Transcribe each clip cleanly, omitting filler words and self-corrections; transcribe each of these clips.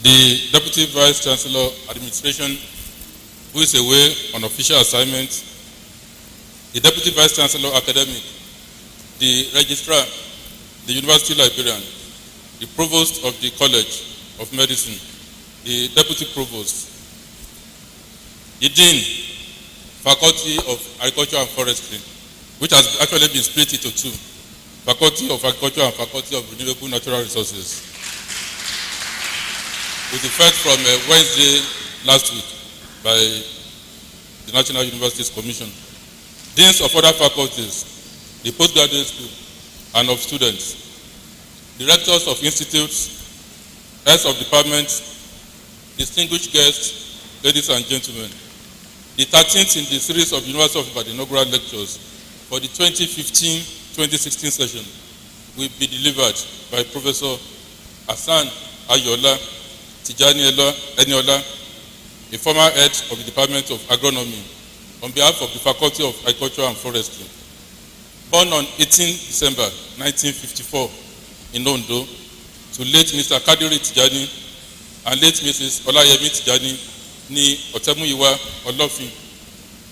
the Deputy Vice Chancellor Administration, who is away on official assignment, the Deputy Vice Chancellor Academic, the Registrar, the University Librarian, the Provost of the College of Medicine, the Deputy Provost, the Dean, Faculty of Agriculture and Forestry, which has actually been split into two, Faculty of Agriculture and Faculty of Renewable Natural Resources, with effect from Wednesday last week by the National Universities Commission. Deans of other faculties, the postgraduate school, and of students, directors of institutes, heads of departments, distinguished guests, ladies and gentlemen. The 13th in the series of University of Ibadan Inaugural Lectures for the 2015-2016 session will be delivered by Professor Hassan Ayola, Tijani Eniola, a former head of the Department of Agronomy, on behalf of the Faculty of Agriculture and Forestry. Born on 18 December 1954 in Ondo, to late Mr. Kadiri Tijani and late Mrs. Olayemi Tijani ní Ọ̀tẹ́múyìwá Ọlọ́fin,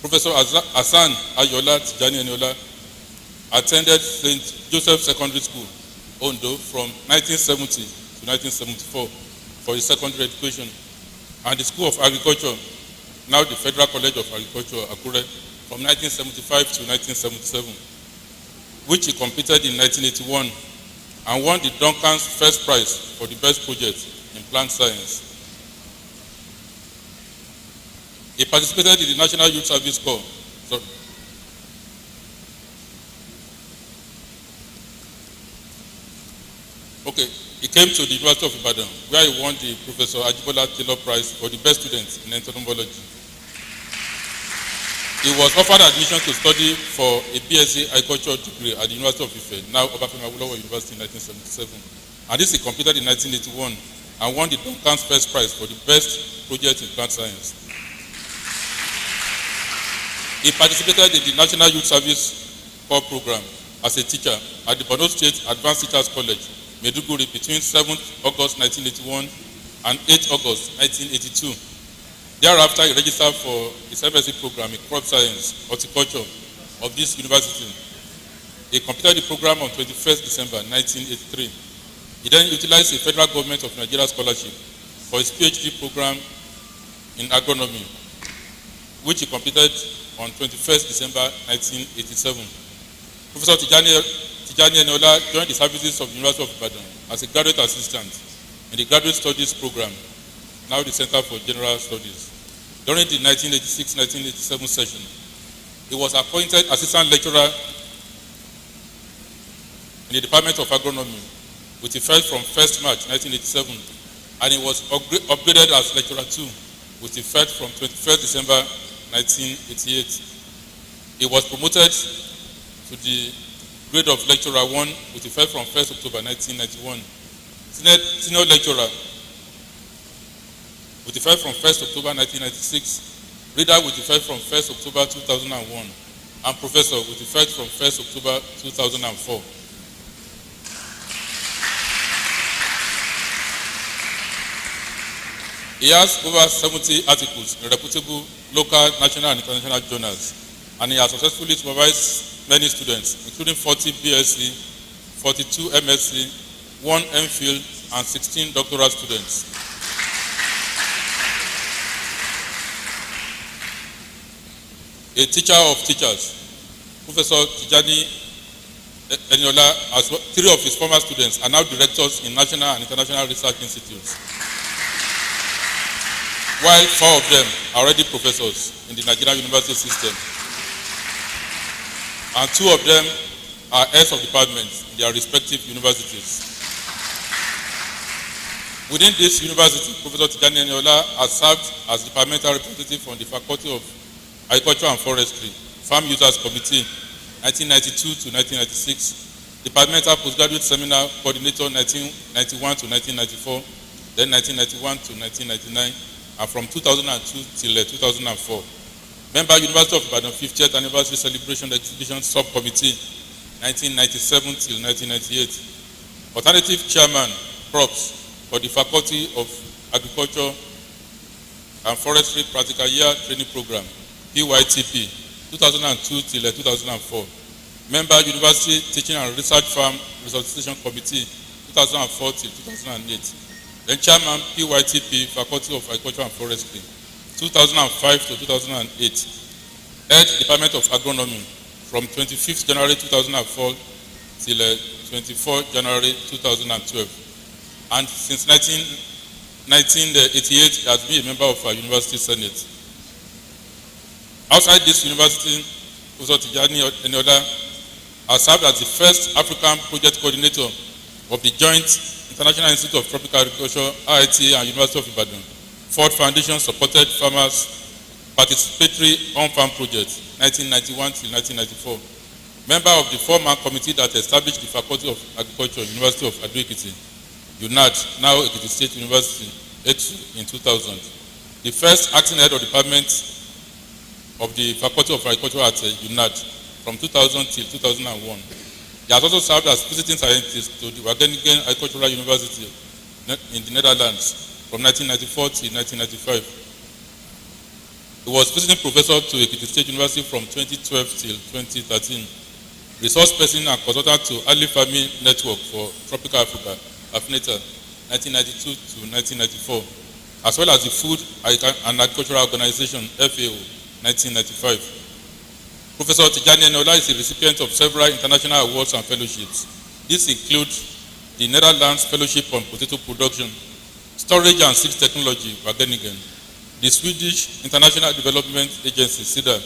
Professor Hassan Ayola Tijani Eniola attended St. Joseph Secondary School, Ondo, from 1970 to 1974 for his secondary education, and the School of Agriculture, now the Federal College of Agriculture, Akure, from 1975 to 1977, which he completed in 1981 and won the Duncan's first prize for the best project in plant science. He participated in the National Youth Service Corps. He came to the University of Ibadan, where he won the Professor Ajibola Taylor Prize for the best student in entomology. He was offered admission to study for a BSc Agriculture degree at the University of Ife, now Obafemi Awolowo University, in 1977. And this he completed in 1981 and won the Duncan's first prize for the best project in plant science. He participated in the National Youth Service Corps program as a teacher at the Borno State Advanced Teachers College, Maiduguri, between 7th August 1981 and 8th August 1982. Thereafter, he registered for his MSc program in crop science, horticulture of this university. He completed the program on 21st December 1983. He then utilized a federal government of Nigeria scholarship for his PhD program in agronomy, which he completed on 21st December 1987. Professor Tijani Eniola joined the services of the University of Ibadan as a graduate assistant in the Graduate Studies program, now the Center for General Studies. During the 1986-1987 session, he was appointed assistant lecturer in the Department of Agronomy with effect from 1st March 1987, and he was upgraded as lecturer 2 with effect from 21st December 1988. He was promoted to the grade of lecturer 1 with effect from 1st October 1991. Senior lecturer with effect from 1st October 1996, reader with effect from 1st October 2001, and professor with effect from 1st October 2004. He has over 70 articles in reputable local, national, and international journals, and he has successfully supervised many students, including 40 BSc, 42 MSc, 1 MPhil, and 16 doctoral students. A teacher of teachers, Professor Tijani Eniola, as well, 3 of his former students are now directors in national and international research institutes, while 4 of them are already professors in the Nigerian university system, and 2 of them are heads of departments in their respective universities. Within this university, Professor Tijani Eniola has served as departmental representative on the Faculty of Agriculture and Forestry, Farm Users Committee, 1992 to 1996, Departmental Postgraduate Seminar Coordinator, 1991 to 1994, then 1991 to 1999, and from 2002 till 2004. Member, University of Ibadan 50th Anniversary Celebration Exhibition Subcommittee, 1997 till 1998. Alternative Chairman, Props, for the Faculty of Agriculture and Forestry Practical Year Training Program, PYTP, 2002 till 2004. Member University Teaching and Research Farm Resuscitation Committee, 2004 till 2008. Then Chairman, PYTP, Faculty of Agriculture and Forestry, 2005 to 2008. Head Department of Agronomy, from 25th January 2004 till 24 January 2012. And since 1988, he has been a member of our University Senate. Outside this university, Professor Tijani Eniola has served as the first African project coordinator of the joint International Institute of Tropical Agriculture, IITA, and University of Ibadan. Ford Foundation supported farmers' participatory on-farm project, 1991 till 1994. Member of the four-man committee that established the Faculty of Agriculture, University of Ado-Ekiti, UNAD, now Ekiti State University, in 2000. The first acting head of department of the Faculty of Agriculture at UNAD from 2000 till 2001. He has also served as visiting scientist to the Wageningen Agricultural University in the Netherlands from 1994 till 1995. He was visiting professor to Ekiti State University from 2012 till 2013. Resource person and consultant to Early Farming Network for Tropical Africa, AFNETA, 1992 to 1994, as well as the Food and Agricultural Organization, FAO, 1995. Professor Tijani Eniola is a recipient of several international awards and fellowships. These include the Netherlands Fellowship on Potato Production, Storage and Seed Technology, Wageningen, the Swedish International Development Agency, SIDA,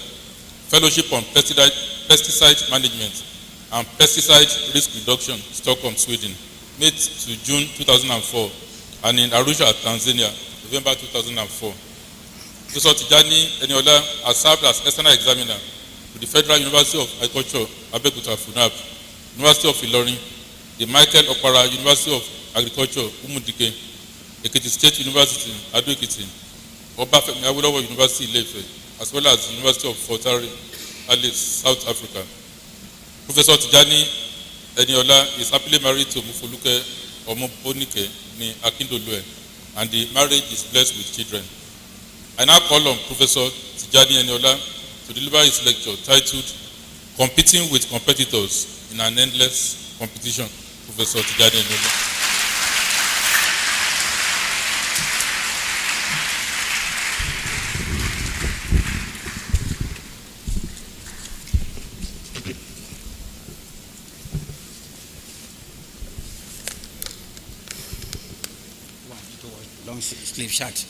Fellowship on Pesticide Management and Pesticide Risk Reduction, Stockholm, Sweden, May to June 2004, and in Arusha, Tanzania, November 2004. Professor Tijani Eniola has served as external examiner to the Federal University of Agriculture, Abeokuta, FUNAB, University of Ilorin, the Michael Okpara University of Agriculture, Umudike, Ekiti State University, Ado-Ekiti, Obafemi Awolowo University, Ile-Ife, as well as the University of Forestry, Alice, South Africa. Professor Tijani Eniola is happily married to Mufoluke Omobonike ni Akindolue, and the marriage is blessed with children. I now call on Professor Tijani Eniola to deliver his lecture titled Competing with Competitors in an Endless Competition. Professor Tijani Eniola. Long sleeve shirt.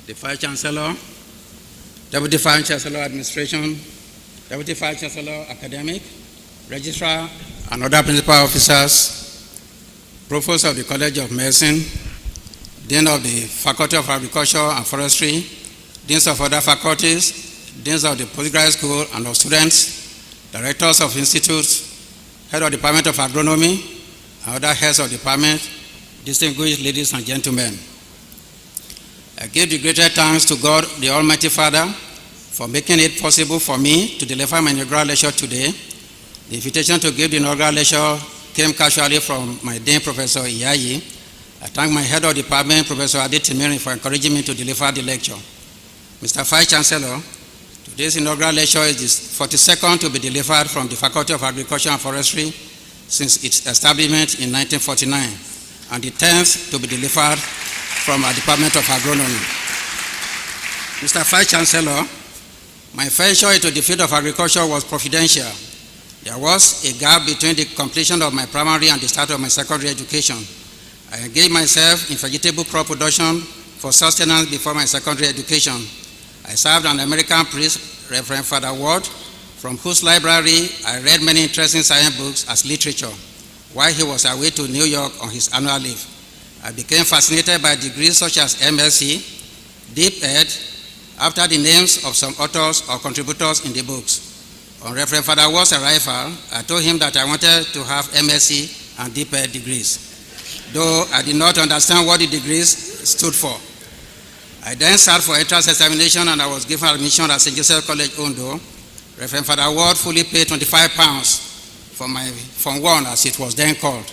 The Vice Chancellor, Deputy Vice Chancellor Administration, Deputy Vice Chancellor Academic, Registrar and other principal officers, Provost of the College of Medicine, Dean of the Faculty of Agriculture and Forestry, Deans of other faculties, Deans of the Postgraduate School and of students, Directors of institutes, Head of Department of Agronomy, and other heads of department, distinguished ladies and gentlemen. I give the greatest thanks to God, the Almighty Father, for making it possible for me to deliver my inaugural lecture today. The invitation to give the inaugural lecture came casually from my Dean, Professor Iyayi. I thank my head of department, Professor Adetimirin, for encouraging me to deliver the lecture. Mr. Vice Chancellor, today's inaugural lecture is the 42nd to be delivered from the Faculty of Agriculture and Forestry since its establishment in 1949, and the 10th to be delivered from our Department of Agronomy. Mr. Vice Chancellor, my venture into the field of agriculture was providential. There was a gap between the completion of my primary and the start of my secondary education. I engaged myself in vegetable crop production for sustenance before my secondary education. I served an American priest, Reverend Father Ward, from whose library I read many interesting science books as literature, while he was away to New York on his annual leave. I became fascinated by degrees such as MSc, Deep Ed, after the names of some authors or contributors in the books. On Reverend Father Ward's arrival, I told him that I wanted to have MSc and Deep Ed degrees, though I did not understand what the degrees stood for. I then sat for entrance examination and I was given admission at St. Joseph College, Ondo. Reverend Father Ward fully paid £25 for my Form 1, as it was then called.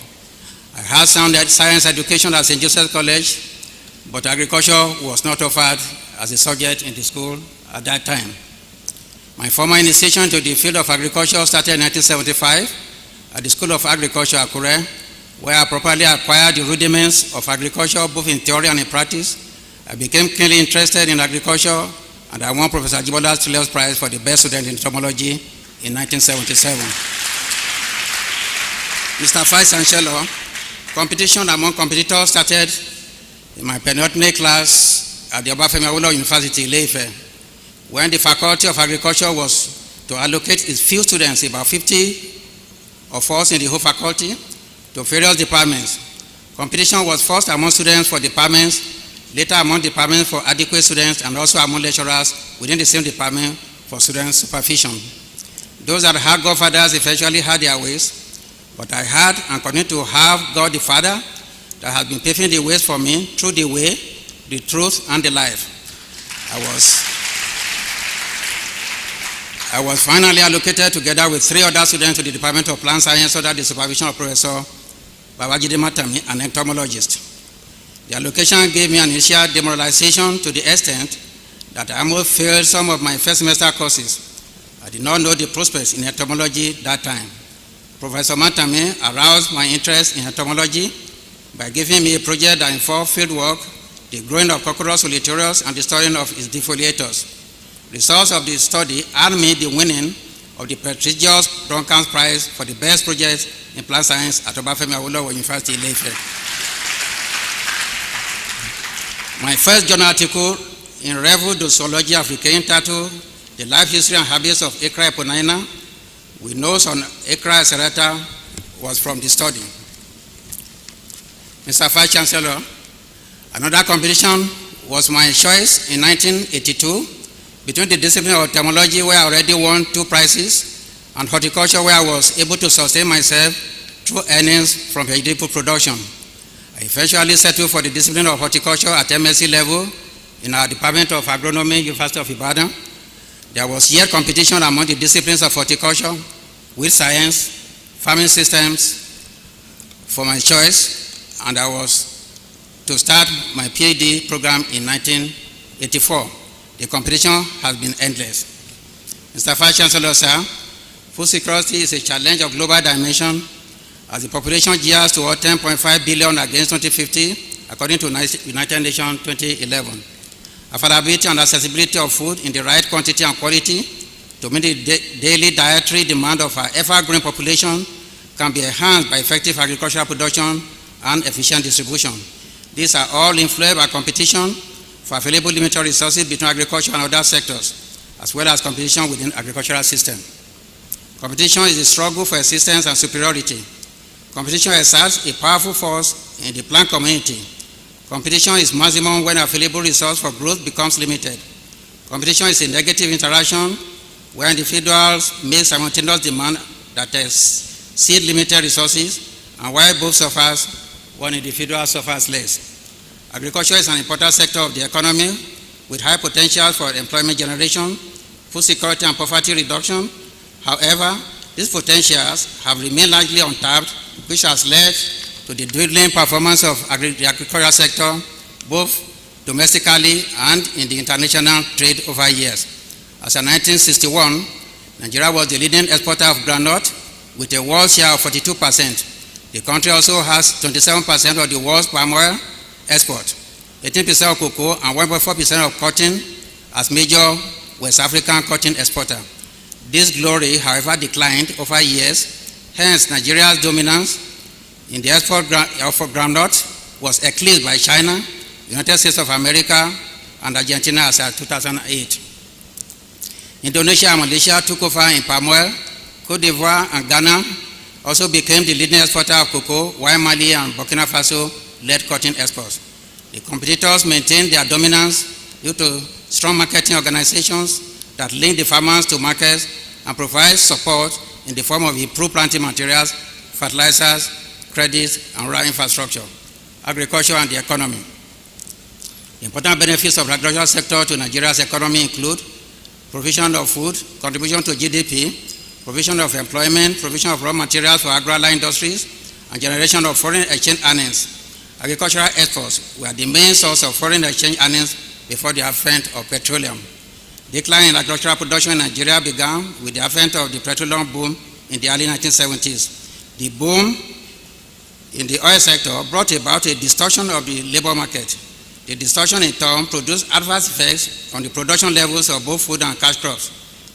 I had sound science education at St. Joseph's College, but agriculture was not offered as a subject in the school at that time. My formal initiation to the field of agriculture started in 1975 at the School of Agriculture, Akure, where I properly acquired the rudiments of agriculture, both in theory and in practice. I became keenly interested in agriculture, and I won Professor Ajibola's Trillius Prize for the best student in entomology in 1977. Mr. Vice Chancellor, competition among competitors started in my penultimate class at the Obafemi Awolowo University, Ile-Ife, when the Faculty of Agriculture was to allocate its few students, about 50 of us in the whole faculty, to various departments. Competition was first among students for departments, later among departments for adequate students, and also among lecturers within the same department for student supervision. Those that had godfathers eventually had their ways, but I had and continue to have God the Father that has been paving the ways for me through the way, the truth, and the life. I was finally allocated together with 3 other students to the Department of Plant Science under the supervision of Professor Babajide Matami, an entomologist. The allocation gave me an initial demoralization to the extent that I almost failed some of my first semester courses. I did not know the prospects in entomology that time. Professor Matami aroused my interest in entomology by giving me a project that involved field work, the growing of Coccodus solitarius, and the studying of its defoliators. Results of the study earned me the winning of the prestigious Duncan's Prize for the best project in plant science at Obafemi Awolowo University, Ile-Ife. My first journal article in Revue de Zoologie Africaine, entitled The Life, History, and Habits of Ecra eponaina, with notes on Ecra serrata, was from the study. Mr. Vice Chancellor, another competition was my choice in 1982 between the discipline of entomology, where I already won 2 prizes, and horticulture, where I was able to sustain myself through earnings from vegetable production. I eventually settled for the discipline of horticulture at MSc level in our Department of Agronomy, University of Ibadan. There was yet competition among the disciplines of horticulture, wheat science, farming systems for my choice, and I was to start my PhD program in 1984. The competition has been endless. Mr. Vice Chancellor, sir, food security is a challenge of global dimension as the population gears toward 10.5 billion against 2050, according to United Nations 2011. Affordability and accessibility of food in the right quantity and quality to meet the daily dietary demand of our ever-growing population can be enhanced by effective agricultural production and efficient distribution. These are all influenced by competition for available limited resources between agriculture and other sectors, as well as competition within agricultural system. Competition is a struggle for existence and superiority. Competition exerts a powerful force in the plant community. Competition is maximum when available resource for growth becomes limited. Competition is a negative interaction where individuals make simultaneous demand that exceed limited resources, and while both suffers, one individual suffers less. Agriculture is an important sector of the economy with high potential for employment generation, food security, and poverty reduction. However, these potentials have remained largely untapped, which has led to the dwindling performance of the agricultural sector, both domestically and in the international trade over years. As in 1961, Nigeria was the leading exporter of groundnut with a world share of 42%. The country also has 27% of the world's palm oil export, 18% of cocoa, and 1.4% of cotton as major West African cotton exporter. This glory, however, declined over years. Hence, Nigeria's dominance in the export of groundnut was eclipsed by China, United States of America, and Argentina as of 2008. Indonesia and Malaysia took over in palm oil. Cote d'Ivoire and Ghana also became the leading exporter of cocoa, while Mali and Burkina Faso led cotton exports. The competitors maintained their dominance due to strong marketing organizations that link the farmers to markets and provide support in the form of improved planting materials, fertilizers, credits, and rural infrastructure. Agriculture and the economy. The important benefits of the agricultural sector to Nigeria's economy include provision of food, contribution to GDP, provision of employment, provision of raw materials for agro-allied industries, and generation of foreign exchange earnings. Agricultural exports were the main source of foreign exchange earnings before the advent of petroleum. Decline in agricultural production in Nigeria began with the advent of the petroleum boom in the early 1970s. The boom in the oil sector brought about a distortion of the labor market. The distortion in turn produced adverse effects on the production levels of both food and cash crops.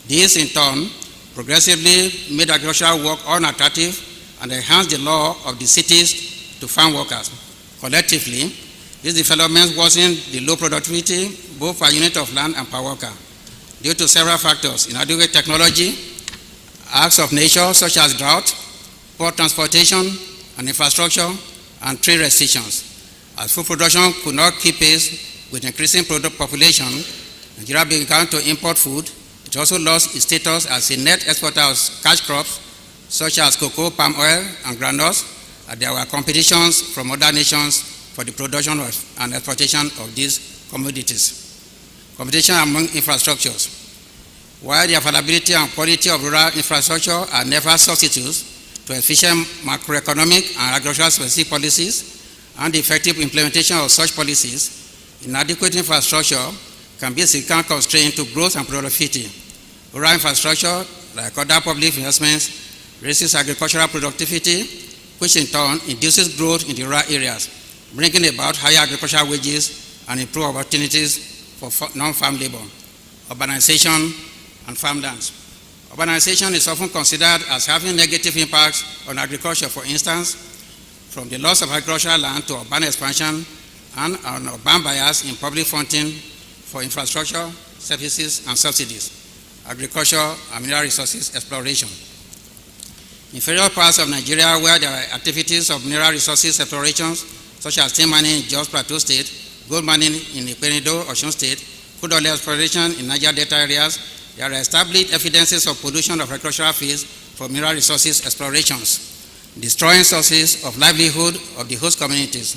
This in turn progressively made agricultural work unattractive and enhanced the law of the cities to farm workers. Collectively, these developments worsened the low productivity both per unit of land and per worker due to several factors: inadequate technology, acts of nature such as drought, poor transportation and infrastructure, and trade restrictions. As food production could not keep pace with increasing population, Nigeria began to import food. It also lost its status as a net exporter of cash crops such as cocoa, palm oil, and groundnuts, and there were competitions from other nations for the production and exportation of these commodities. Competition among infrastructures. While the availability and quality of rural infrastructure are never substitutes to efficient macroeconomic and agricultural specific policies and the effective implementation of such policies, inadequate infrastructure can be a significant constraint to growth and productivity. Rural infrastructure, like other public investments, raises agricultural productivity, which in turn induces growth in the rural areas, bringing about higher agricultural wages and improved opportunities for non-farm labor. Urbanization and farmlands. Urbanization is often considered as having negative impacts on agriculture. For instance, from the loss of agricultural land to urban expansion and on urban bias in public funding for infrastructure, services, and subsidies, agriculture and mineral resources exploration. In various parts of Nigeria where there are activities of mineral resources explorations, such as tin mining in Jos Plateau State, gold mining in Iperido, Osun State, crude oil exploration in Niger Delta areas, there are established evidences of pollution of agricultural fields for mineral resources explorations, destroying sources of livelihood of the host communities.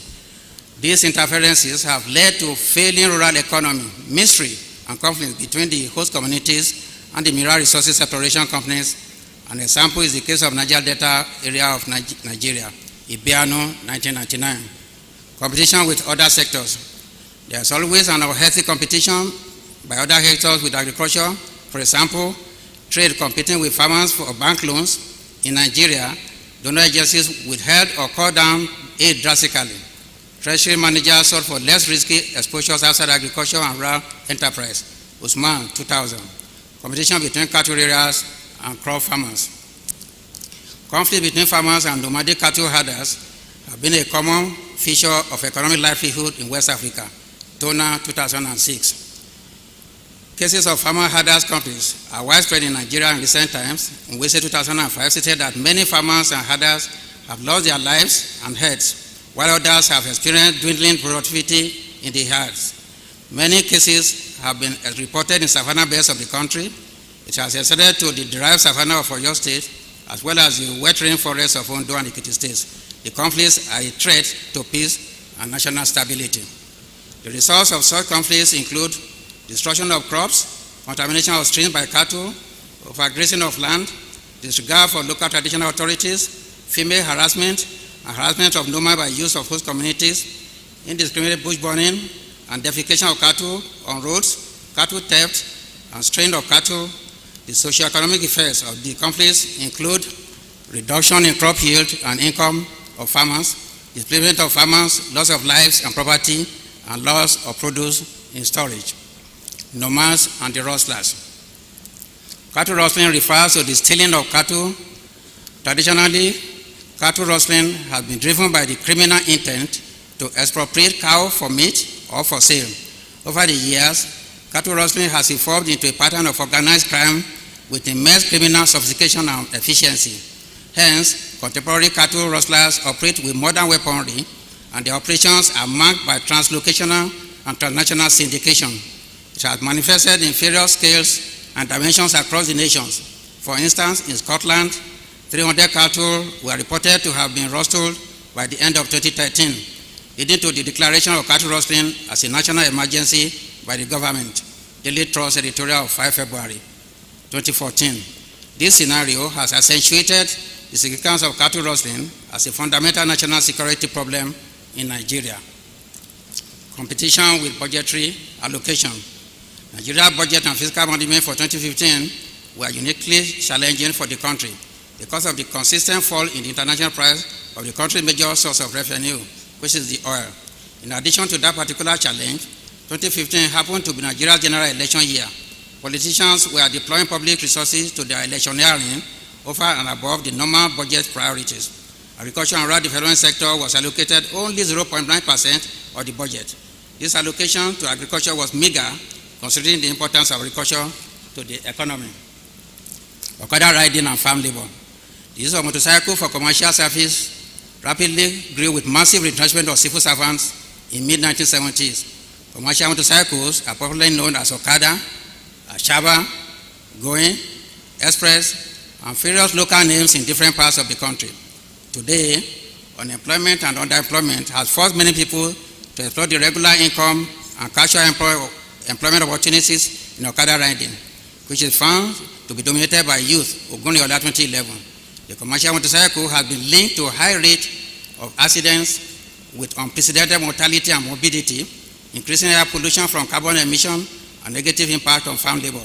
These interferences have led to failing rural economy, misery, and conflict between the host communities and the mineral resources exploration companies. An example is the case of Niger Delta area of Nigeria, Ibadan, 1999. Competition with other sectors. There is always an unhealthy competition by other sectors with agriculture. For example, trade competing with farmers for bank loans. In Nigeria, donor agencies withheld or cut down aid drastically. Treasury managers sought for less risky exposures outside agriculture and rural enterprise. Usman, 2000. Competition between cattle areas and crop farmers. Conflict between farmers and nomadic cattle herders have been a common feature of economic livelihood in West Africa. Tona, 2006. Cases of farmer herders conflicts are widespread in Nigeria in recent times. In Wese 2005 stated that many farmers and herders have lost their lives and herds, while others have experienced dwindling productivity in the herds. Many cases have been reported in savanna belts of the country. It has extended to the derived savanna of Oyo State, as well as the wet rainforests of Ondo and Ekiti states. The conflicts are a threat to peace and national stability. The results of such conflicts include destruction of crops, contamination of streams by cattle, overgrazing of land, disregard for local traditional authorities, female harassment, and harassment of nomad by use of host communities, indiscriminate bush burning, and defecation of cattle on roads, cattle theft, and straying of cattle. The socio-economic effects of the conflicts include reduction in crop yield and income of farmers, displacement of farmers, loss of lives and property, and loss of produce in storage. Nomads and the rustlers. Cattle rustling refers to the stealing of cattle. Traditionally, cattle rustling has been driven by the criminal intent to expropriate cow for meat or for sale. Over the years, cattle rustling has evolved into a pattern of organized crime with immense criminal sophistication and efficiency. Hence, contemporary cattle rustlers operate with modern weaponry, and their operations are marked by translocational and transnational syndication. It has manifested in various scales and dimensions across the nations. For instance, in Scotland, 300 cattle were reported to have been rustled by the end of 2013, leading to the declaration of cattle rustling as a national emergency by the government. Daily Trust editorial of 5 February 2014. This scenario has accentuated the significance of cattle rustling as a fundamental national security problem in Nigeria. Competition with budgetary allocation. Nigeria's budget and fiscal management for 2015 were uniquely challenging for the country because of the consistent fall in the international price of the country's major source of revenue, which is the oil. In addition to that particular challenge, 2015 happened to be Nigeria's general election year. Politicians were deploying public resources to their electioneering over and above the normal budget priorities. Agriculture and rural development sector was allocated only 0.9% of the budget. This allocation to agriculture was meager, considering the importance of agriculture to the economy. Okada riding and farm labor. The use of motorcycle for commercial service rapidly grew with massive retrenchment of civil servants in mid-1970s. Commercial motorcycles are popularly known as Okada, Ashaba, Going, Express, and various local names in different parts of the country. Today, unemployment and underemployment has forced many people to explore the regular income and casual employment opportunities in Okada riding, which is found to be dominated by youth, Oguniola 2011. The commercial motorcycle has been linked to a high rate of accidents with unprecedented mortality and morbidity, increasing air pollution from carbon emission and negative impact on farm labor,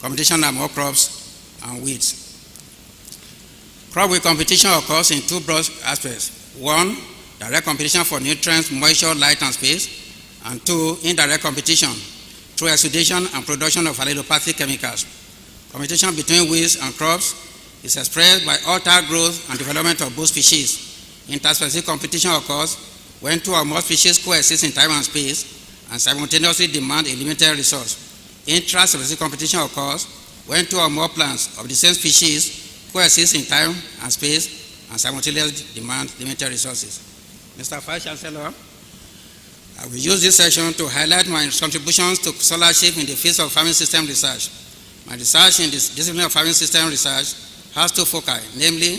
competition among crops and weeds. Crop weed competition occurs in two broad aspects. One, direct competition for nutrients, moisture, light, and space. And two, indirect competition through exudation and production of allelopathic chemicals. Competition between weeds and crops is expressed by altered growth and development of both species. Interspecific competition occurs when two or more species coexist in time and space and simultaneously demand a limited resource. Intraspecific competition occurs when two or more plants of the same species coexist in time and space and simultaneously demand limited resources. Mr. Vice Chancellor, I will use this session to highlight my contributions to scholarship in the field of farming system research. My research in this discipline of farming system research has two foci, namely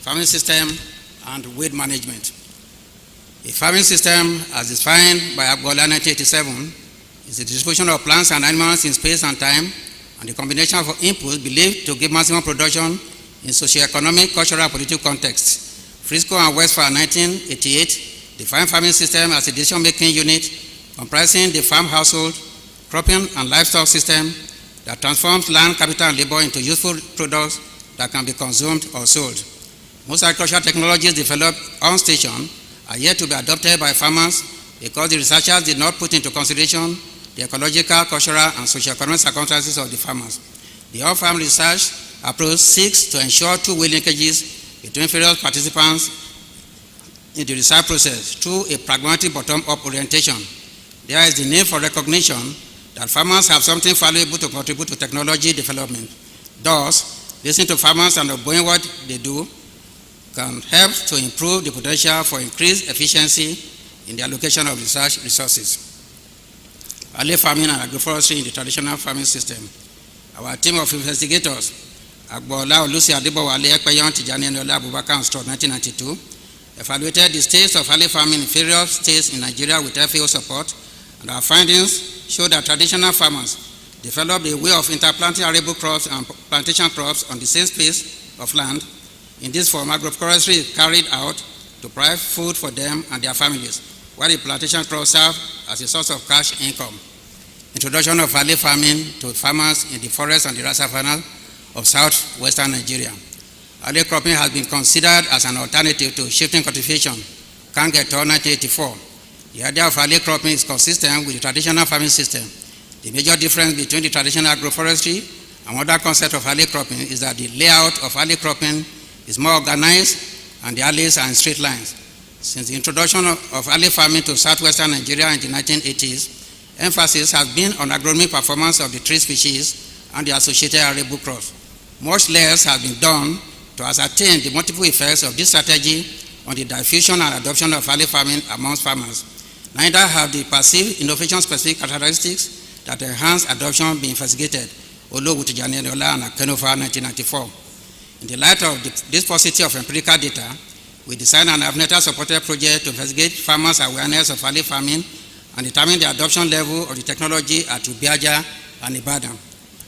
farming system and weed management. A farming system, as defined by Agronomy 1987, is the distribution of plants and animals in space and time, and the combination of inputs believed to give maximum production in socio-economic, cultural, and political contexts. Frisco and Westphal 1988 defined farming system as a decision-making unit comprising the farm household, cropping, and livestock system that transforms land, capital, and labor into useful products that can be consumed or sold. Most agricultural technologies developed on station are yet to be adopted by farmers because the researchers did not put into consideration the ecological, cultural, and socio-economic circumstances of the farmers. The on-farm research approach seeks to ensure two-way linkages between various participants in the research process through a pragmatic bottom-up orientation. There is the need for recognition that farmers have something valuable to contribute to technology development. Thus, listening to farmers and obeying what they do can help to improve the potential for increased efficiency in the allocation of research resources. Early farming and agroforestry in the traditional farming system. Our team of investigators, Agbola Olusi Adebowale Ekpeyon Tijani Eniola Abubakar and Stroud 1992, evaluated the states of early farming in various states in Nigeria with FAO support, and our findings show that traditional farmers developed a way of interplanting arable crops and plantation crops on the same space of land. In this form, agroforestry is carried out to provide food for them and their families, while the plantation crops serve as a source of cash income. Introduction of early farming to farmers in the forest and the Rasa Canal of southwestern Nigeria. Early cropping has been considered as an alternative to shifting cultivation. Kangeto 1984. The idea of early cropping is consistent with the traditional farming system. The major difference between the traditional agroforestry and other concepts of early cropping is that the layout of early cropping is more organized and the alleys are in straight lines. Since the introduction of early farming to southwestern Nigeria in the 1980s, emphasis has been on agronomic performance of the tree species and the associated arable crops. Much less has been done to ascertain the multiple effects of this strategy on the diffusion and adoption of early farming amongst farmers. Neither have the perceived innovation-specific characteristics that enhance adoption been investigated, although with Tijani Eniola and Agronomy 1994. In the light of this paucity of empirical data, we designed an AVNETA-supported project to investigate farmers' awareness of early farming and determine the adoption level of the technology at Ubiaja and Ibadan.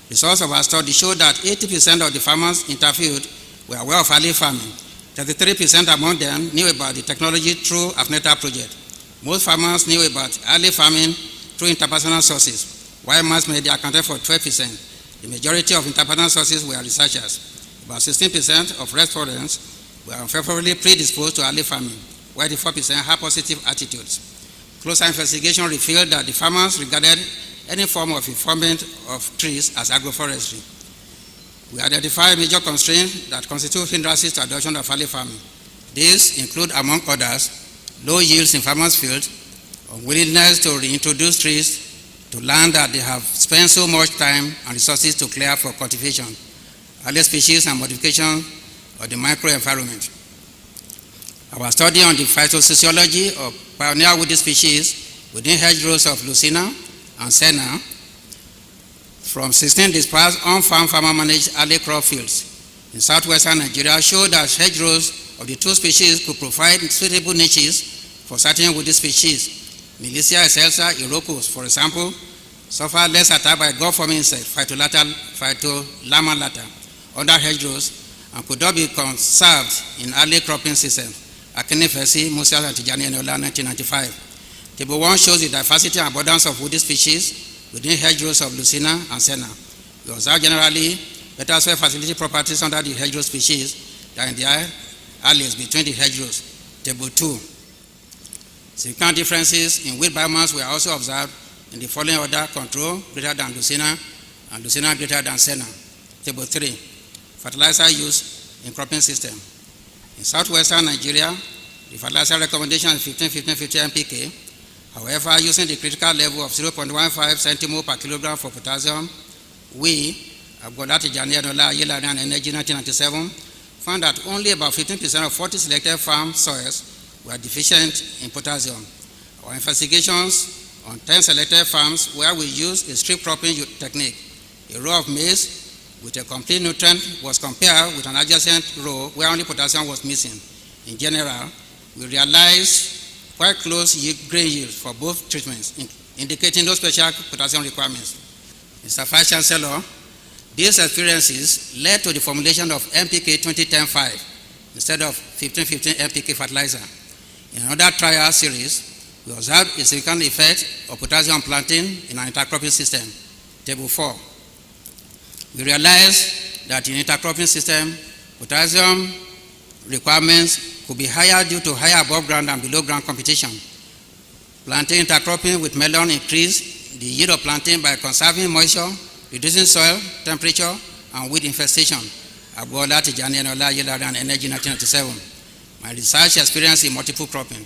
Results of our study showed that 80% of the farmers interviewed were aware of early farming. 33% among them knew about the technology through AFNETA project. Most farmers knew about early farming through interpersonal sources, while mass media accounted for 12%. The majority of interpersonal sources were researchers. About 16% of respondents were unfavorably predisposed to early farming, while 4% had positive attitudes. Closer investigation revealed that the farmers regarded any form of involvement of trees as agroforestry. We identified major constraints that constitute hindrances to adoption of early farming. These include, among others, low yields in farmers' fields, unwillingness to reintroduce trees to land that they have spent so much time and resources to clear for cultivation, early species and modification of the microenvironment. Our study on the phytosociology of pioneer woody species within hedgerows of Lucina and Senna from 16 dispersed on-farm farmer-managed early crop fields in southwestern Nigeria showed that hedgerows of the two species could provide suitable niches for certain woody species. Milicia excelsa irocus, for example, suffer less attack by god-forming insect, Phytolama lata, under hedgerows, and could not be conserved in early cropping systems. Akinifesi, Musa, and Tijani Eniola, 1995. Table 1 shows the diversity and abundance of woody species within hedgerows of Lucina and Senna. We observe generally better soil fertility properties under the hedgerow species than in the alleys between the hedgerows. Table 2. Significant differences in weed biomass were also observed in the following order: control greater than Lucina and Lucina greater than Senna. Table 3. Fertilizer use in cropping system. In southwestern Nigeria, the fertilizer recommendation is 15-15-50 NPK. However, using the critical level of 0.15 centimole per kilogram for potassium, we, Tijani Eniola, and Energy 1997, found that only about 15% of 40 selected farm soils were deficient in potassium. Our investigations on 10 selected farms where we used a strip cropping technique, a row of maize with a complete nutrient was compared with an adjacent row where only potassium was missing. In general, we realized quite close grain yields for both treatments, indicating no special potassium requirements. Mr. Vice Chancellor, these experiences led to the formulation of NPK 20-10-5 instead of 15-15 NPK fertilizer. In another trial series, we observed a significant effect of potassium planting in an intercropping system. Table 4. We realized that in intercropping system, potassium requirements could be higher due to higher above ground and below ground competition. Planting intercropping with melon increased the yield of planting by conserving moisture, reducing soil temperature, and weed infestation. Tijani Eniola, and Energy 1997. My research experience in multiple cropping.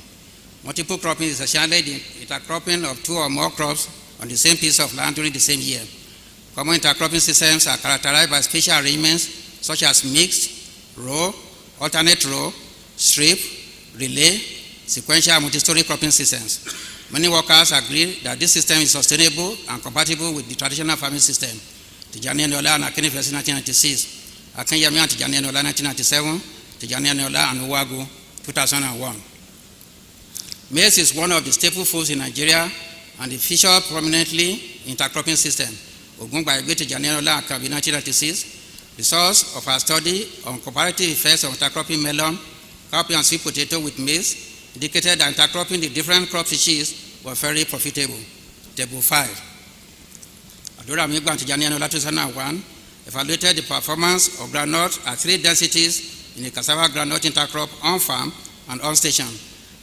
Multiple cropping is essentially the intercropping of two or more crops on the same piece of land during the same year. Common intercropping systems are characterized by spatial arrangements such as mixed, row, alternate row, strip, relay, sequential and multi-story cropping systems. Many workers agree that this system is sustainable and compatible with the traditional farming system. Tijani Eniola and Akini University 1996, Akinyemi and Tijani Eniola 1997, Tijani Eniola and Uwagu 2001. Maize is one of the staple foods in Nigeria and it featured prominently in intercropping system. Ogun by Tijani Eniola and Kabi 1996. The source of our study on comparative effects of intercropping melon, cowpea and sweet potato with maize indicated that intercropping the different crop species was very profitable. Table 5. Adora Migba and Tijani Eniola 2001 evaluated the performance of groundnut at 3 densities in a cassava groundnut intercrop on farm and on station.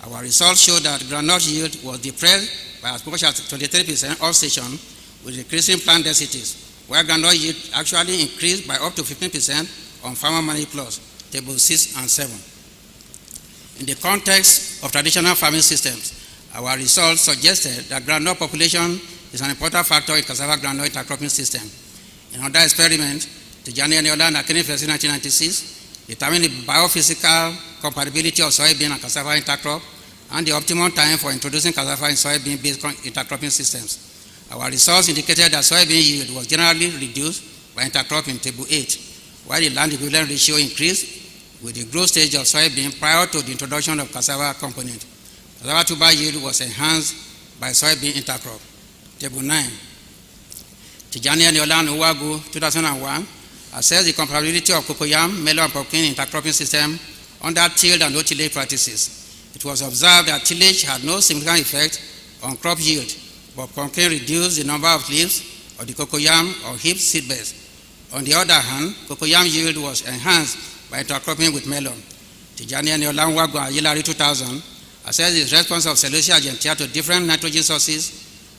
Our results showed that groundnut yield was depressed by as much as 23% on station with decreasing plant densities, while groundnut yield actually increased by up to 15% on farmer money plus. Table 6 and 7. In the context of traditional farming systems, our results suggested that groundnut population is an important factor in cassava groundnut intercropping system. In another experiment, Tijani Eniola and Akini University 1996 determined the biophysical compatibility of soybean and cassava intercrop and the optimum time for introducing cassava in soybean-based intercropping systems. Our results indicated that soybean yield was generally reduced by intercropping. Table 8, while the land equivalent ratio increased with the growth stage of soybean prior to the introduction of cassava component. Cassava tuber yield was enhanced by soybean intercrop. Table 9. Tijani Eniola and Uwagu, 2001, assessed the comparability of cocoyam, melon, and pumpkin intercropping system under tilled and no-tillage practices. It was observed that tillage had no significant effect on crop yield, but pumpkin reduced the number of leaves of the cocoyam or heaped seedbeds. On the other hand, cocoyam yield was enhanced by intercropping with melon. Tijani Eniola and Uwagu and Yilari, 2000, assessed the response of Celosia argentea to different nitrogen sources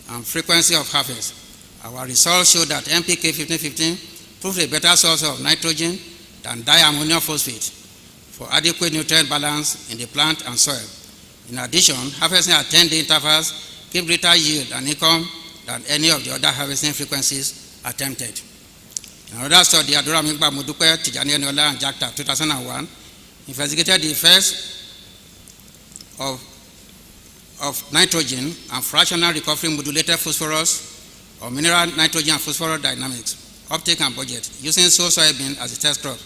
and frequency of harvest. Our results show that NPK 1515 proved a better source of nitrogen than diammonium phosphate for adequate nutrient balance in the plant and soil. In addition, harvesting at 10-day intervals gave greater yield and income than any of the other harvesting frequencies attempted. In another study, Agronomy Tijani Eniola and Jakta, 2001, investigated the effects of nitrogen and fractional recovery modulated phosphorus or mineral nitrogen and phosphorus dynamics, uptake and budget, using soybean as a test crop.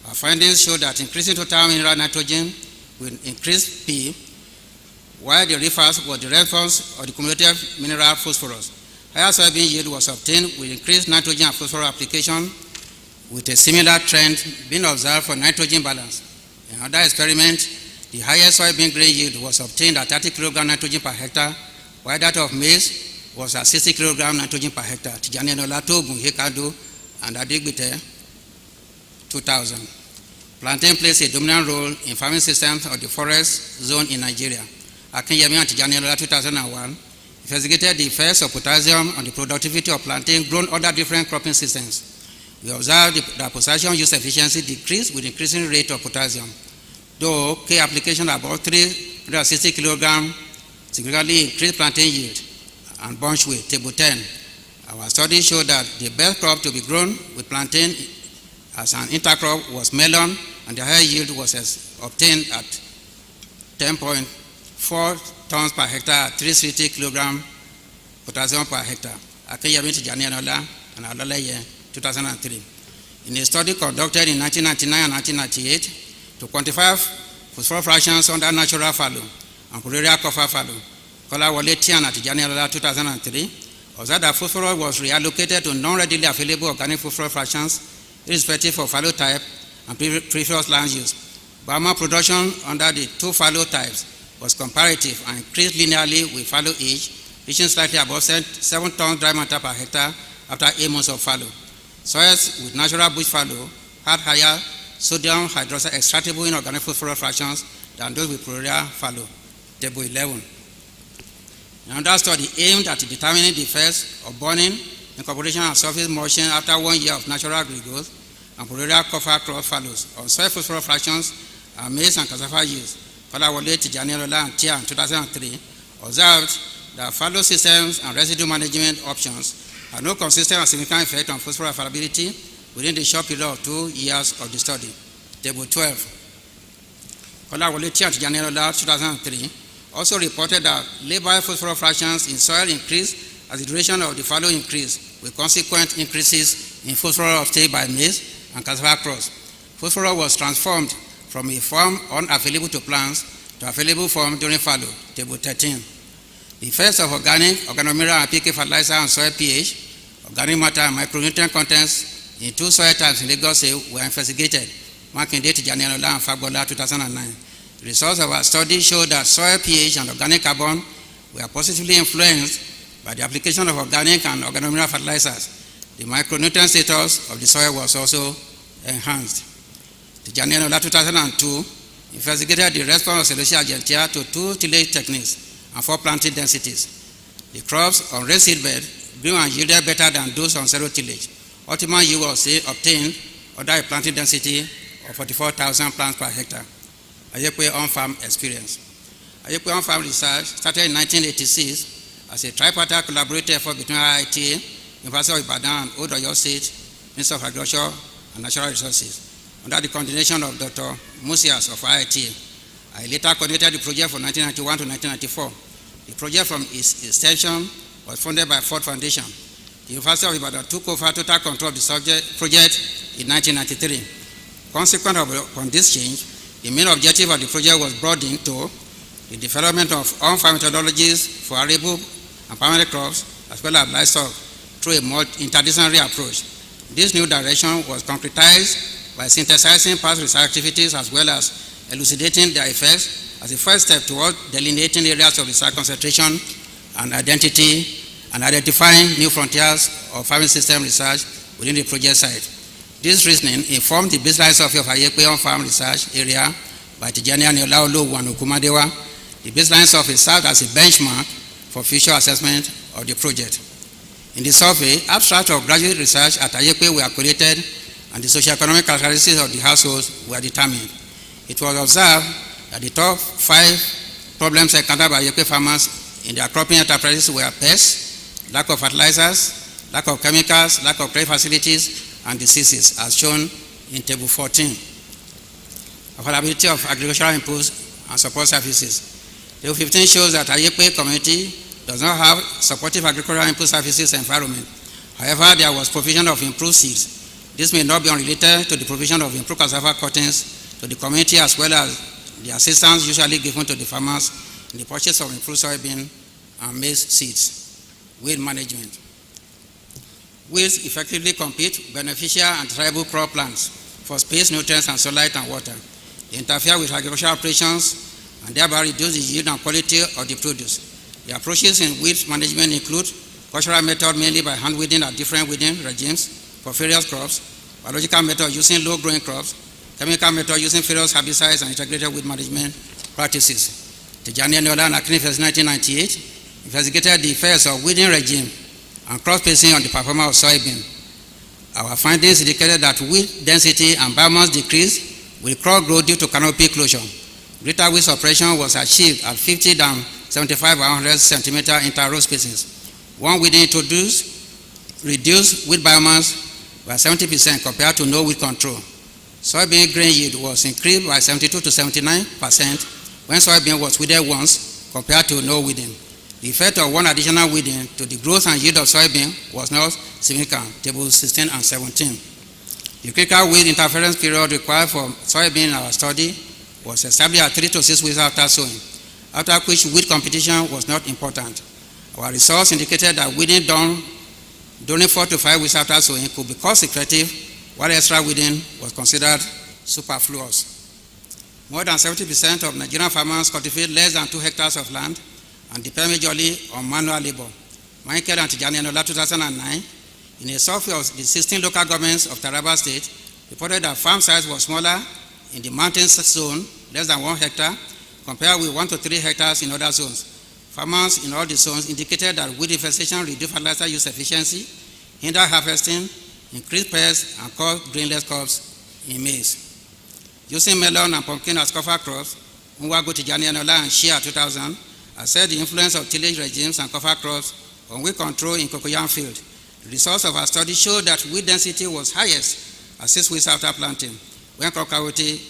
Our findings show that increasing total mineral nitrogen will increase P, while the reverse was the response of the cumulative mineral phosphorus. Higher soybean yield was obtained with increased nitrogen and phosphorus application, with a similar trend being observed for nitrogen balance. In another experiment, the highest soybean grain yield was obtained at 30 kg nitrogen per hectare, while that of maize was at 60 kg nitrogen per hectare. Tijani Eniola, Togun, Hekado, and Adigbite, 2000. Plantain plays a dominant role in farming systems of the forest zone in Nigeria. Akinyemi and Tijani Eniola, 2001, investigated the effects of potassium on the productivity of plantain grown under different cropping systems. We observed that potassium use efficiency decreased with increasing rate of potassium, though K application above 360 kg significantly increased plantain yield and bunch weight, table 10. Our study showed that the best crop to be grown with plantain as an intercrop was melon, and the higher yield was obtained at 10.4 tons per hectare at 360 kg potassium per hectare. Akinyemi, Tijani Eniola, and Alaleye, 2003. In a study conducted in 1999 and 1998 to quantify phosphorus fractions under natural fallow and Pureria cover fallow, Kolawole Tian and Tijani Eniola, 2003, observed that phosphorus was reallocated to non-readily available organic phosphorus fractions irrespective of fallow type and previous land use. Biomass production under the two fallow types was comparative and increased linearly with fallow age, reaching slightly above 7 tons dry matter per hectare after 8 months of fallow. Soils with natural bush fallow had higher sodium hydroxide extractable inorganic phosphorus fractions than those with Pureria fallow, table 11. Another study aimed at determining the effects of burning, incorporation, and surface mulching after 1 year of natural regrowth and Pureria cover crop fallows on soil phosphorus fractions and maize and cassava yields. Kolawole, Tijani Eniola, and Tia, 2003, observed that fallow systems and residue management options had no consistent and significant effect on phosphorus availability within the short period of 2 years of the study. Table 12. Kolawole, Tia, and Tijani Eniola, 2003, also reported that labile phosphorus fractions in soil increased as the duration of the fallow increased, with consequent increases in phosphorus uptake by maize and cassava crops. Phosphorus was transformed from a form unavailable to plants to available form during fallow, table 13. The effects of organic, organomineral, and PK fertilizer on soil pH, organic matter, and micronutrient contents in 2 soil types in Lagos were investigated, marking date Tijani Eniola and Fagbola, 2009. The results of our study showed that soil pH and organic carbon were positively influenced by the application of organic and organomineral fertilizers. The micronutrient status of the soil was also enhanced. Tijani Eniola, 2002, investigated the response of Celosia argentea to 2 tillage techniques and 4 planting densities. The crops on raised seedbed grew and yielded better than those on zero tillage. Optimal yield was obtained under a planting density of 44,000 plants per hectare. Ayekwe on-farm experience. Ayekwe on-farm research started in 1986 as a tripartite collaborative effort between IITA, University of Ibadan, and Old Oyo State, Minister of Agriculture and Natural Resources, under the coordination of Dr. Musias of IITA. I later coordinated the project from 1991 to 1994. The project from its extension was funded by Ford Foundation. The University of Ibadan took over total control of the project in 1993. Consequent upon this change, the main objective of the project was broadened to the development of on-farm methodologies for arable and permanent crops, as well as livestock, through a more interdisciplinary approach. This new direction was concretized by synthesizing past research activities as well as elucidating their effects as a first step toward delineating areas of research concentration and identity and identifying new frontiers of farming system research within the project site. This reasoning informed the baseline survey of Ayepe on farm research area by Tijani Eniola and Okumadewa. The baseline survey served as a benchmark for future assessment of the project. In the survey, abstracts of graduate research at Ayepe were created and the socioeconomic characteristics of the households were determined. It was observed that the top 5 problems encountered by Ayepe farmers in their cropping enterprises were pests, lack of fertilizers, lack of chemicals, lack of trade facilities, and diseases, as shown in Table 14. Availability of agricultural inputs and support services. Table 15 shows that Ayepe community does not have supportive agricultural input services environment. However, there was provision of improved seeds. This may not be unrelated to the provision of improved cassava cuttings to the community as well as the assistance usually given to the farmers in the purchase of improved soybean and maize seeds. Weed management. Weeds effectively compete beneficial and desirable crop plants for space, nutrients, and sunlight and water. They interfere with agricultural operations and thereby reduce the yield and quality of the produce. The approaches in weed management include cultural method mainly by hand weeding at different weeding regimes for various crops, biological method using low-growing crops, chemical method using various herbicides and integrated weed management practices. Tijani Eniola and Akini 1998 investigated the effects of weeding regime and crop spacing on the performance of soybean. Our findings indicated that weed density and biomass decreased with crop growth due to canopy closure. Greater weed suppression was achieved at 50 down 75 by 100 centimeter inter-row spacings. One weeding introduced reduced weed biomass by 70% compared to no weed control. Soybean grain yield was increased by 72 to 79% when soybean was weeded once compared to no weeding. The effect of one additional weeding to the growth and yield of soybean was not significant, tables 16 and 17. The critical weed interference period required for soybean in our study was established at 3 to 6 weeks after sowing, after which weed competition was not important. Our results indicated that weeding done during 4 to 5 weeks after sowing could be cost effective, while extra weeding was considered superfluous. More than 70% of Nigerian farmers cultivate less than 2 hectares of land and depend majorly on manual labor. Michael and Tijani Eniola 2009, in a survey of the 16 local governments of Taraba State, reported that farm size was smaller in the mountains zone, less than 1 hectare, compared with 1 to 3 hectares in other zones. Farmers in all the zones indicated that weed infestation reduced fertilizer use efficiency, hindered harvesting, increased pests, and caused grainless crops in maize. Using melon and pumpkin as cover crops, Nwago Tijani Eniola and Shia 2000 assessed the influence of tillage regimes and cover crops on weed control in cocoyam field. The results of our study showed that weed density was highest at 6 weeks after planting, when crop cavity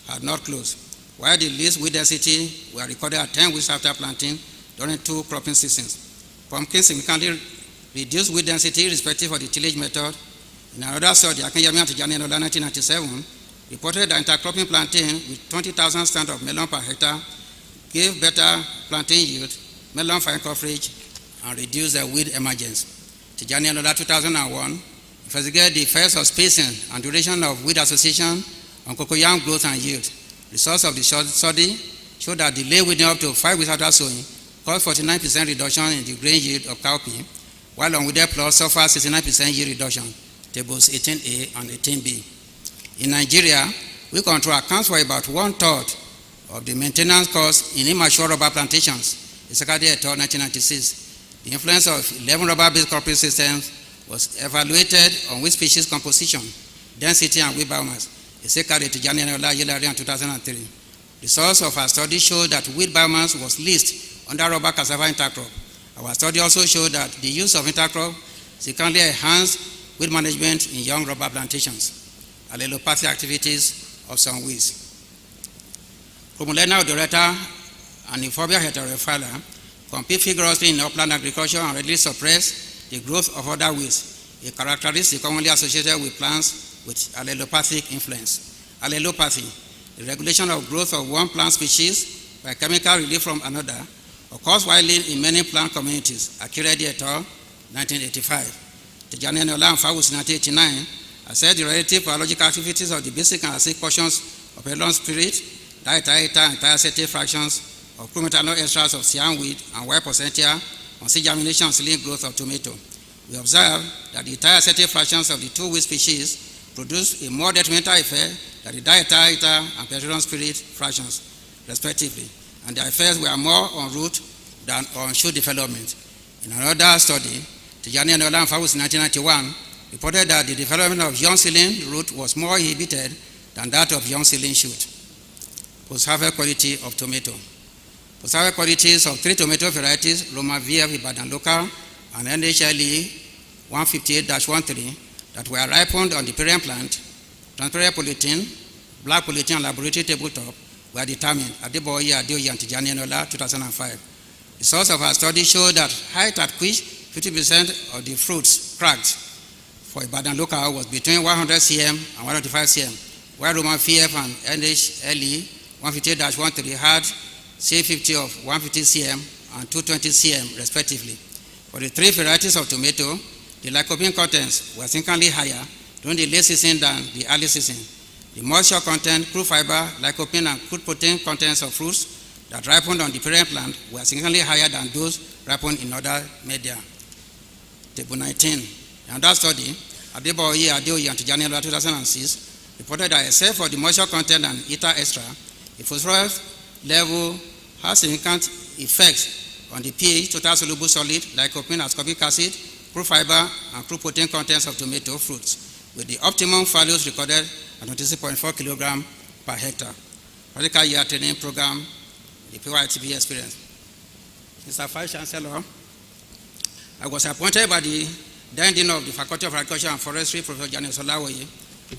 had not closed, while the least weed density were recorded at 10 weeks after planting during 2 cropping seasons. Pumpkin significantly reduced weed density irrespective of the tillage method. In another study, Akinyemi and Tijani Eniola 1997 reported that intercropping planting with 20,000 stands of melon per hectare gave better planting yield, melon fine coverage, and reduced the weed emergence. Tijani Eniola 2001 investigated the effects of spacing and duration of weed association on cocoyam growth and yield. Results of the study showed that delay weeding up to 5 weeks after sowing caused 49% reduction in the grain yield of cowpea, while unweeded plots suffered 69% yield reduction, tables 18A and 18B. In Nigeria, weed control accounts for about 1/3 of the maintenance costs in immature rubber plantations, Secretary et al. 1996. The influence of 11 rubber-based cropping systems was evaluated on weed species composition, density, and weed biomass, Secretary Tijani Eniola in 2003. Results of our study showed that weed biomass was least under rubber cassava intercrop. Our study also showed that the use of intercrop significantly enhanced weed management in young rubber plantations. Allelopathy activities of some weeds. Cromolena odorata and Euphorbia heterophylla compete vigorously in upland agriculture and readily suppress the growth of other weeds, a characteristic commonly associated with plants with allelopathic influence. Allelopathy, the regulation of growth of one plant species by chemical relief from another, occurs widely in many plant communities, Akiredi et al. 1985. Tijani Eniola and Fawus in 1989, assessed the relative biological activities of the basic and acidic portions of petroleum spirit, diethyl and thiacetate fractions of crude-methanol extracts of cyan weed and white pocentia on seed germination and seedling growth of tomato. We observed that the thiacetate fractions of the two weed species produce a more detrimental effect than the diethyl and petroleum spirit fractions, respectively, and their effects were more on root than on shoot development. In another study, Tijani Eniola and Fawus in 1991 reported that the development of young seedling root was more inhibited than that of young seedling shoot. Post-harvest quality of tomato. Post-harvest qualities of 3 tomato varieties, Roma VF Ibadan local and NHLE 158-13, that were ripened on the parent plant, transparent polythene, black polythene, and laboratory tabletop were determined at Adebayo Adeoye and Tijani Eniola 2005. The source of our study showed that height at which 50% of the fruits cracked for Ibadan local was between 100 cm and 125 cm, while Roman VF and NHLE 158-13 had C50 of 150 cm and 220 cm respectively. For the 3 varieties of tomato, the lycopene contents were significantly higher during the late season than the early season. The moisture content, crude fiber, lycopene, and crude protein contents of fruits that ripened on the parent plant were significantly higher than those ripened in other media. Table 19. In another study, Adebayo Adeoye and Tijani Eniola 2006 reported that except for the moisture content and ether extra, the phosphorus level has significant effects on the pH, total soluble solid, lycopene, ascorbic acid, crude fiber, and crude protein contents of tomato fruits, with the optimum values recorded at 26.4 kg per hectare. Practical year training program, the PYTP experience. Mr. Vice Chancellor, I was appointed by the then Dean of the Faculty of Agriculture and Forestry, Professor Jani Solawoye,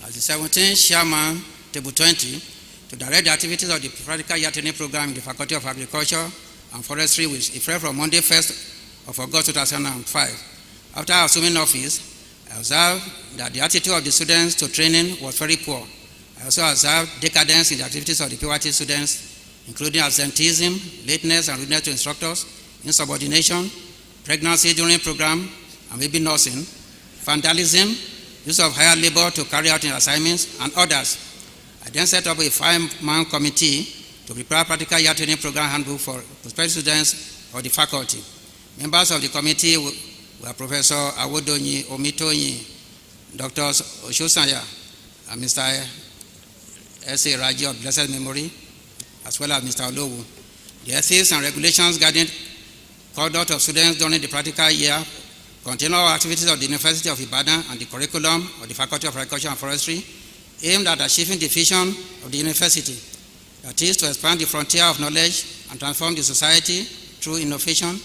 as the 17th Chairman, Table 20, to direct the activities of the practical year training program in the Faculty of Agriculture and Forestry, with effect from Monday 1st of August 2005. After assuming office, I observed that the attitude of the students to training was very poor. I also observed decadence in the activities of the PYT students, including absenteeism, lateness and rudeness to instructors, insubordination, pregnancy during program and baby nursing, vandalism, use of hired labor to carry out assignments, and others. I then set up a 5-man committee to prepare practical year training program handbook for prospective students of the faculty. Members of the committee were Professor Awodonyi Omitonyi, Dr. Oshosanya, and Mr. S.A. Raji of blessed memory, as well as Mr. Olowu. The ethics and regulations guiding conduct of students during the practical year contain all activities of the University of Ibadan and the curriculum of the Faculty of Agriculture and Forestry, aimed at achieving the vision of the university, that is, to expand the frontier of knowledge and transform the society through innovation,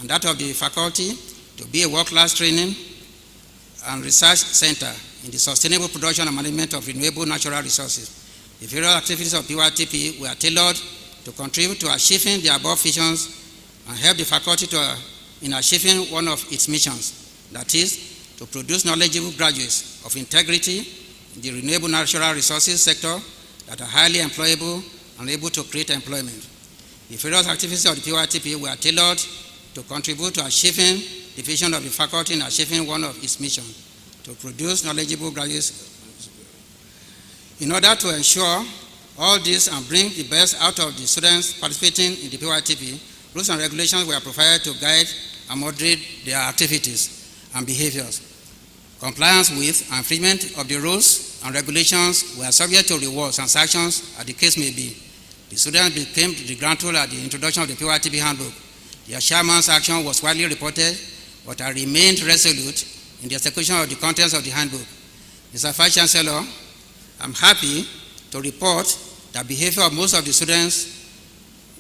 and that of the faculty to be a world-class training and research center in the sustainable production and management of renewable natural resources. The various activities of PYTP were tailored to contribute to achieving the above visions and help the faculty in achieving one of its missions, that is, to produce knowledgeable graduates of integrity in the renewable natural resources sector that are highly employable and able to create employment. The various activities of the PYTP were tailored to contribute to achieving the vision of the faculty in achieving one of its missions, to produce knowledgeable graduates. In order to ensure all this and bring the best out of the students participating in the PYTP, rules and regulations were provided to guide and moderate their activities and behaviors. Compliance with and infringement of the rules and regulations were subject to rewards and sanctions as the case may be. The students became the grantor at the introduction of the PYTP handbook. Their chairman's action was widely reported, but I remained resolute in the execution of the contents of the handbook. Mr. Vice Chancellor, I'm happy to report that behavior of most of the students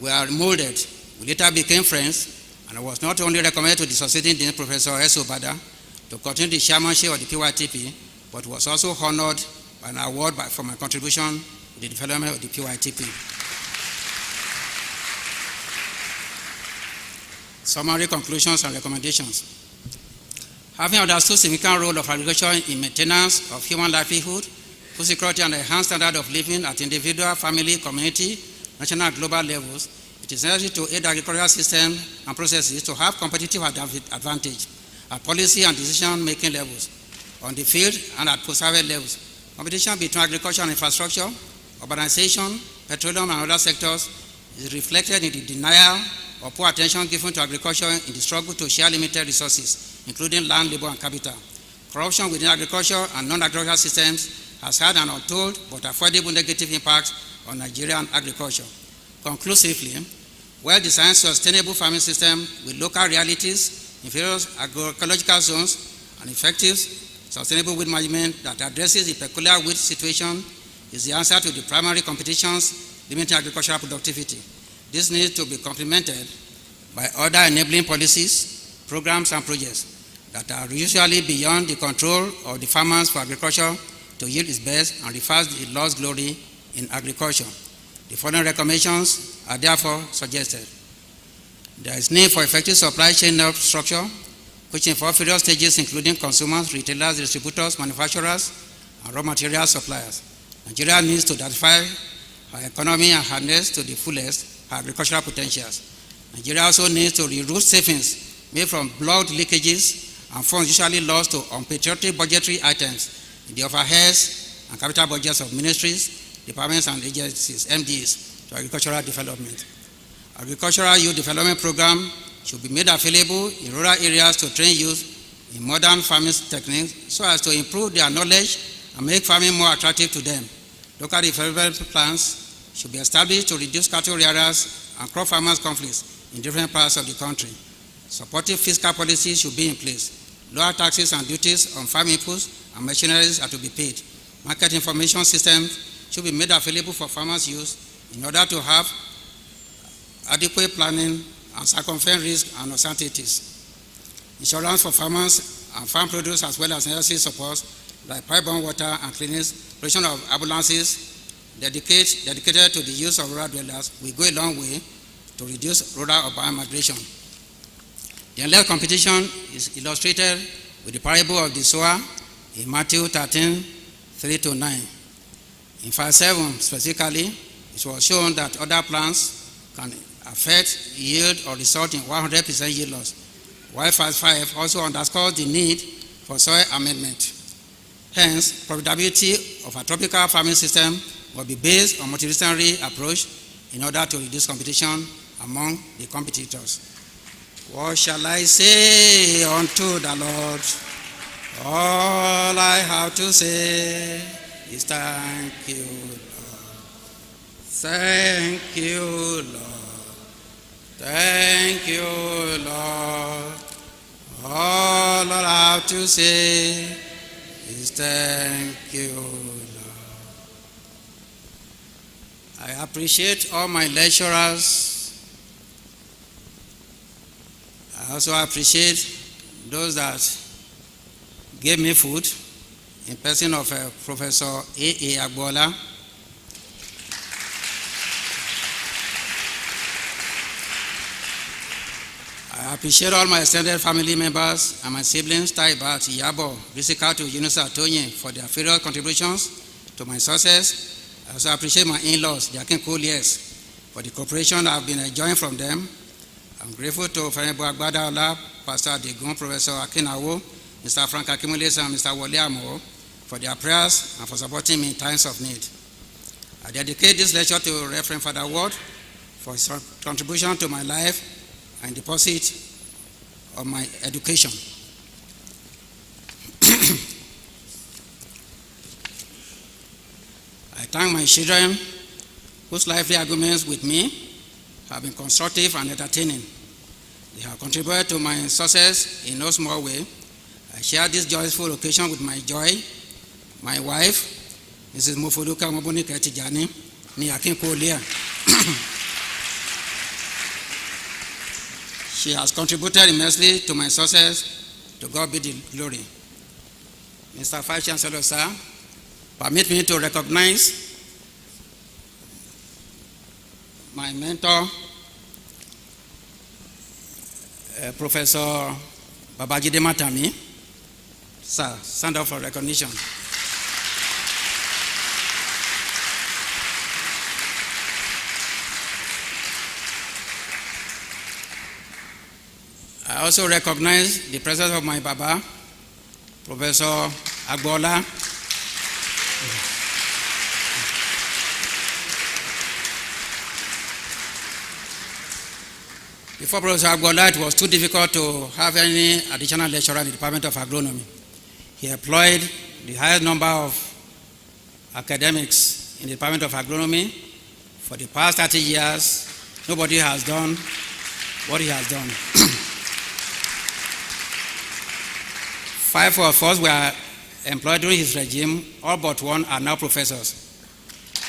were molded. We later became friends, and I was not only recommended to the succeeding Dean Professor S. Obada to continue the chairmanship of the PYTP, but was also honored by an award for my contribution to the development of the PYTP. Summary conclusions and recommendations. Having understood the significant role of agriculture in maintenance of human livelihood, food security, and enhanced standard of living at individual, family, community, national, and global levels, it is necessary to aid agricultural systems and processes to have competitive advantage at policy and decision-making levels, on the field and at post-harvest levels. Competition between agriculture and infrastructure, urbanization, petroleum and other sectors is reflected in the denial or poor attention given to agriculture in the struggle to share limited resources, including land, labor, and capital. Corruption within agriculture and non-agricultural systems has had an untold but avoidable negative impact on Nigerian agriculture. Conclusively, well-designed sustainable farming system with local realities in various agroecological zones and effective sustainable weed management that addresses the peculiar weed situation is the answer to the primary competitions limiting agricultural productivity. This needs to be complemented by other enabling policies, programs, and projects that are usually beyond the control of the farmers for agriculture to yield its best and reverse the lost glory in agriculture. The following recommendations are therefore suggested. There is need for effective supply chain structure, which involves various stages including consumers, retailers, distributors, manufacturers, and raw material suppliers. Nigeria needs to diversify her economy and harness to the fullest her agricultural potentials. Nigeria also needs to reroute savings made from blood leakages and funds usually lost to unpatriotic budgetary items in the overheads and capital budgets of ministries, departments, and agencies, MDs, to agricultural development. Agricultural youth development program should be made available in rural areas to train youth in modern farming techniques so as to improve their knowledge and make farming more attractive to them. Local development plans should be established to reduce cattle rearers and crop farmers' conflicts in different parts of the country. Supportive fiscal policies should be in place. Lower taxes and duties on farm inputs and machineries are to be paid. Market information systems should be made available for farmers' use in order to have adequate planning and circumvent risks and uncertainties. Insurance for farmers and farm produce as well as necessary support like pipe-borne water and cleanliness, provision of ambulances dedicated to the use of rural dwellers will go a long way to reduce rural-urban migration. The endless competition is illustrated with the parable of the sower in Matthew 13, 3-9. In verse 7 specifically, it was shown that other plants can affect yield or result in 100% yield loss, while verse 5 also underscores the need for soil amendment. Hence, profitability of a tropical farming system must be based on multidisciplinary approach in order to reduce competition among the competitors. What shall I say unto the Lord? All I have to say is thank you, Lord. Thank you, Lord. Thank you, Lord. All I have to say is thank you, Lord. I appreciate all my lecturers. I also appreciate those that gave me food in person of Professor A.A. Agbola. I appreciate all my extended family members and my siblings, Taibat, Yabo, Risikatu, Yunusa, Tonye, for their various contributions to my success. I also appreciate my in-laws, the Akin Cooliers, for the cooperation I've been enjoying from them. I'm grateful to Fenebo Agbadaola, Pastor Adegun, Professor Akinawo, Mr. Frank Akimules, and Mr. Wole Amo for their prayers and for supporting me in times of need. I dedicate this lecture to Reverend Father Ward for his contribution to my life and deposit of my education. I thank my children whose lively arguments with me have been constructive and entertaining. They have contributed to my success in no small way. I share this joyful occasion with my joy, my wife, Mrs. Mufuluka Mobunika Tijani Eniola. She has contributed immensely to my success. To God be the glory. Mr. Vice Chancellor, sir, permit me to recognize my mentor, Professor Babajide Matami. Sir, stand up for recognition. I also recognize the presence of my Baba, Professor Agbola. Before Professor Agbola, it was too difficult to have any additional lecturer in the Department of Agronomy. He employed the highest number of academics in the Department of Agronomy. For the past 30 years, nobody has done what he has done. 5 of us were employed during his regime. All but 1 are now professors.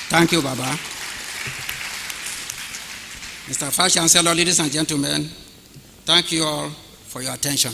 Thank you, Baba. Mr. Vice Chancellor, ladies and gentlemen, thank you all for your attention.